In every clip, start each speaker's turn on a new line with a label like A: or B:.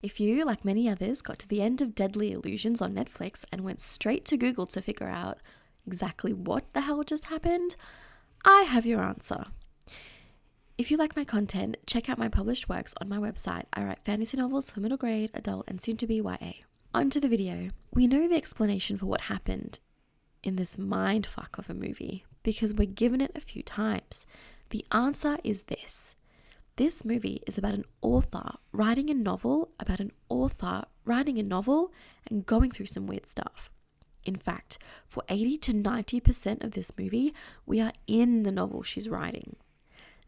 A: If you, like many others, got to the end of Deadly Illusions on Netflix and went straight to Google to figure out exactly what the hell just happened, I have your answer. If you like my content, check out my published works on my website. I write fantasy novels for middle grade, adult, and soon to be YA. On to the video. We know the explanation for what happened in this mindfuck of a movie because we're given it a few times. The answer is this. This movie is about an author writing a novel about an author writing a novel and going through some weird stuff. In fact, for 80 to 90% of this movie, we are in the novel she's writing.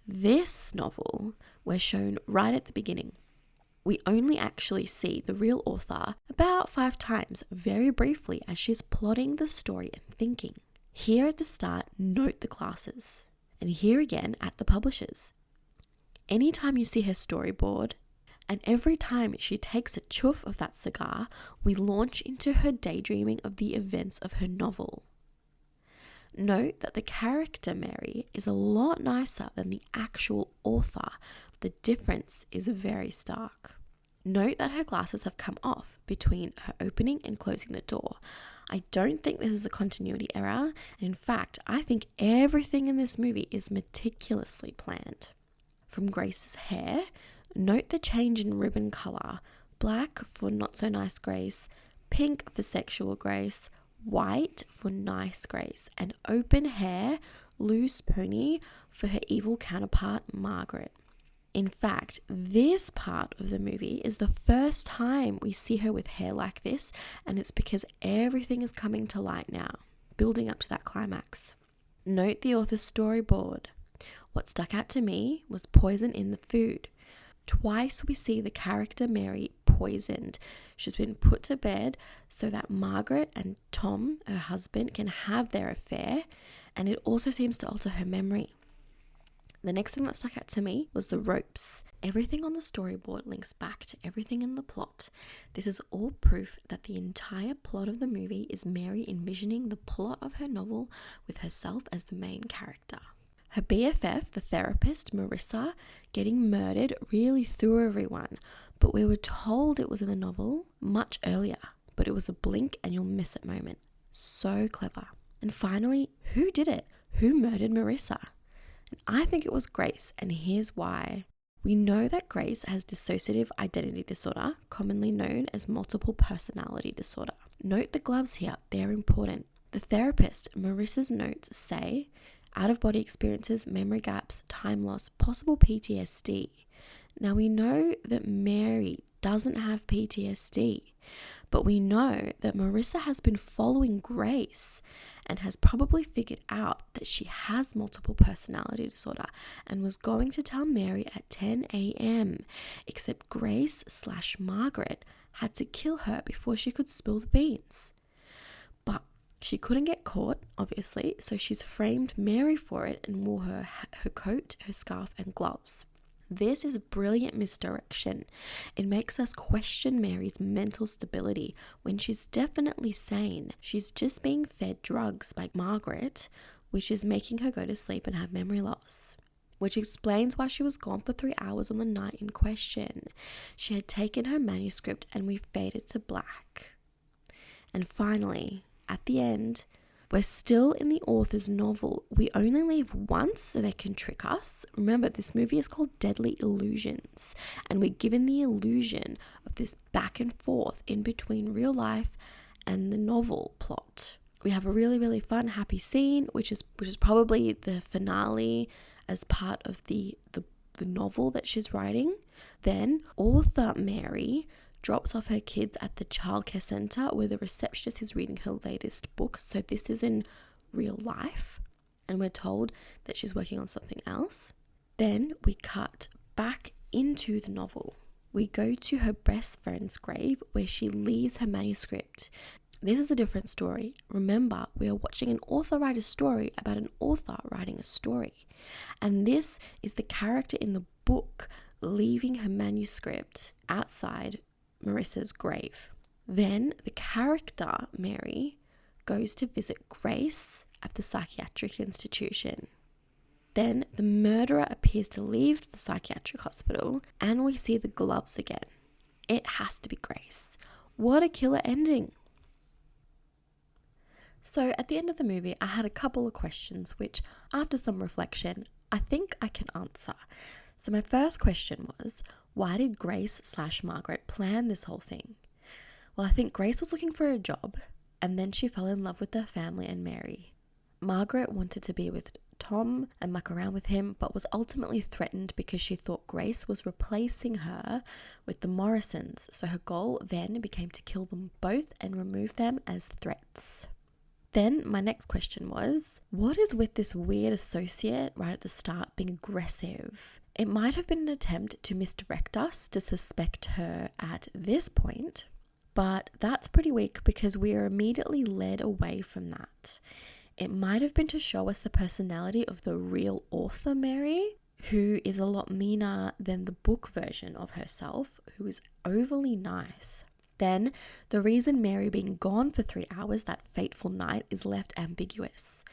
A: This novel, we're shown right at the beginning. We only actually see the real author about 5 times, very briefly, as she's plotting the story and thinking. Here at the start, note the classes. And here again at the publishers. Anytime you see her storyboard, and every time she takes a chuff of that cigar, we launch into her daydreaming of the events of her novel. Note that the character Mary is a lot nicer than the actual author. The difference is very stark. Note that her glasses have come off between her opening and closing the door. I don't think this is a continuity error. In fact, I think everything in this movie is meticulously planned. From Grace's hair, note the change in ribbon colour. Black for not so nice Grace, pink for sexual Grace, white for nice Grace, and open hair, loose pony for her evil counterpart Margaret. In fact, this part of the movie is the first time we see her with hair like this, and it's because everything is coming to light now, building up to that climax. Note the author's storyboard. What stuck out to me was poison in the food. Twice we see the character Mary poisoned. She's been put to bed so that Margaret and Tom, her husband, can have their affair, and it also seems to alter her memory. The next thing that stuck out to me was the ropes. Everything on the storyboard links back to everything in the plot. This is all proof that the entire plot of the movie is Mary envisioning the plot of her novel with herself as the main character. Her BFF, the therapist, Marissa, getting murdered really threw everyone, but we were told it was in the novel much earlier, but it was a blink and you'll miss it moment. So clever. And finally, who did it? Who murdered Marissa? And I think it was Grace, and here's why. We know that Grace has dissociative identity disorder, commonly known as multiple personality disorder. Note the gloves here, they're important. The therapist, Marissa's notes say, out-of-body experiences, memory gaps, time loss, possible PTSD. Now we know that Mary doesn't have PTSD, but we know that Marissa has been following Grace and has probably figured out that she has multiple personality disorder and was going to tell Mary at 10 a.m. except Grace/Margaret had to kill her before she could spill the beans. But she couldn't get caught, obviously, so she's framed Mary for it and wore her coat, her scarf, and gloves. This is brilliant misdirection. It makes us question Mary's mental stability when she's definitely sane. She's just being fed drugs by Margaret, which is making her go to sleep and have memory loss. Which explains why she was gone for 3 hours on the night in question. She had taken her manuscript and we faded to black. And finally, at the end, we're still in the author's novel. We only leave once so they can trick us. Remember, this movie is called Deadly Illusions, and we're given the illusion of this back and forth in between real life and the novel plot. We have a really, really fun, happy scene, which is probably the finale as part of the novel that she's writing. Then author Mary drops off her kids at the childcare centre where the receptionist is reading her latest book. So this is in real life. And we're told that she's working on something else. Then we cut back into the novel. We go to her best friend's grave where she leaves her manuscript. This is a different story. Remember, we are watching an author write a story about an author writing a story. And this is the character in the book leaving her manuscript outside Marissa's grave. Then the character, Mary, goes to visit Grace at the psychiatric institution. Then the murderer appears to leave the psychiatric hospital and we see the gloves again. It has to be Grace. What a killer ending. So at the end of the movie, I had a couple of questions, which after some reflection, I think I can answer. So my first question was, why did Grace/Margaret plan this whole thing? Well, I think Grace was looking for a job, and then she fell in love with their family and Mary. Margaret wanted to be with Tom and muck around with him, but was ultimately threatened because she thought Grace was replacing her with the Morrisons. So her goal then became to kill them both and remove them as threats. Then my next question was, what is with this weird associate right at the start being aggressive? It might have been an attempt to misdirect us to suspect her at this point, but that's pretty weak because we are immediately led away from that. It might have been to show us the personality of the real author, Mary, who is a lot meaner than the book version of herself, who is overly nice. Then, the reason Mary being gone for 3 hours that fateful night is left ambiguous.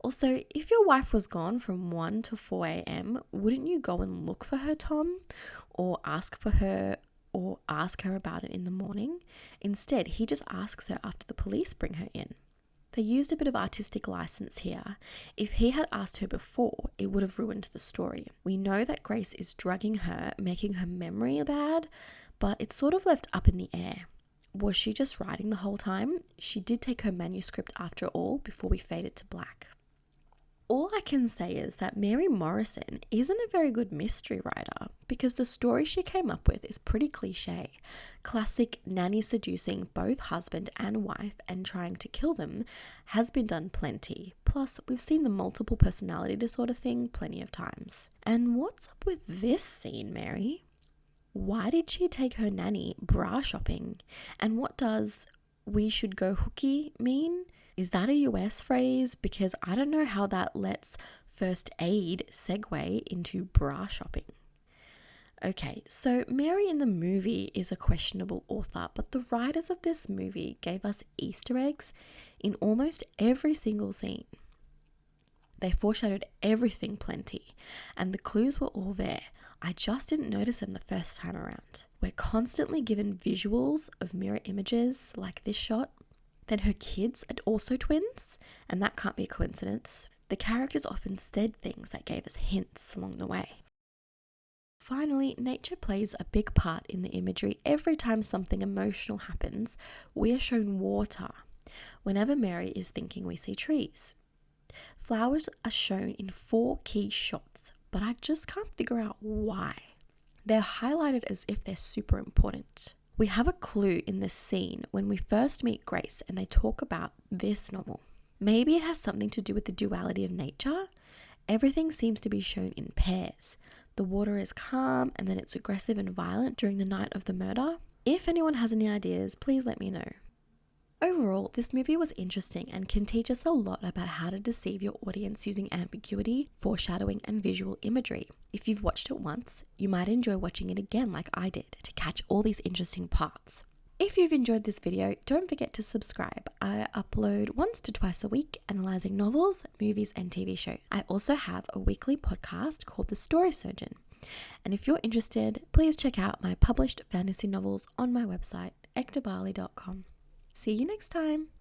A: Also, if your wife was gone from 1 to 4 a.m., wouldn't you go and look for her, Tom? Or ask for her, or ask her about it in the morning? Instead, he just asks her after the police bring her in. They used a bit of artistic license here. If he had asked her before, it would have ruined the story. We know that Grace is drugging her, making her memory bad, but it's sort of left up in the air. Was she just writing the whole time? She did take her manuscript after all before we faded to black. All I can say is that Mary Morrison isn't a very good mystery writer because the story she came up with is pretty cliche. Classic nanny seducing both husband and wife and trying to kill them has been done plenty. Plus, we've seen the multiple personality disorder thing plenty of times. And what's up with this scene, Mary? Why did she take her nanny bra shopping? And what does "we should go hooky" mean? Is that a US phrase? Because I don't know how that lets first aid segue into bra shopping. Okay, so Mary in the movie is a questionable author, but the writers of this movie gave us Easter eggs in almost every single scene. They foreshadowed everything plenty, and the clues were all there. I just didn't notice them the first time around. We're constantly given visuals of mirror images like this shot. Then her kids are also twins, and that can't be a coincidence. The characters often said things that gave us hints along the way. Finally, nature plays a big part in the imagery. Every time something emotional happens, we are shown water. Whenever Mary is thinking, we see trees. Flowers are shown in 4 key shots, but I just can't figure out why. They're highlighted as if they're super important. We have a clue in this scene when we first meet Grace and they talk about this novel. Maybe it has something to do with the duality of nature. Everything seems to be shown in pairs. The water is calm and then it's aggressive and violent during the night of the murder. If anyone has any ideas, please let me know. Overall, this movie was interesting and can teach us a lot about how to deceive your audience using ambiguity, foreshadowing, and visual imagery. If you've watched it once, you might enjoy watching it again like I did to catch all these interesting parts. If you've enjoyed this video, don't forget to subscribe. I upload once to twice a week analysing novels, movies, and TV shows. I also have a weekly podcast called The Story Surgeon. And if you're interested, please check out my published fantasy novels on my website, ektabali.com. See you next time.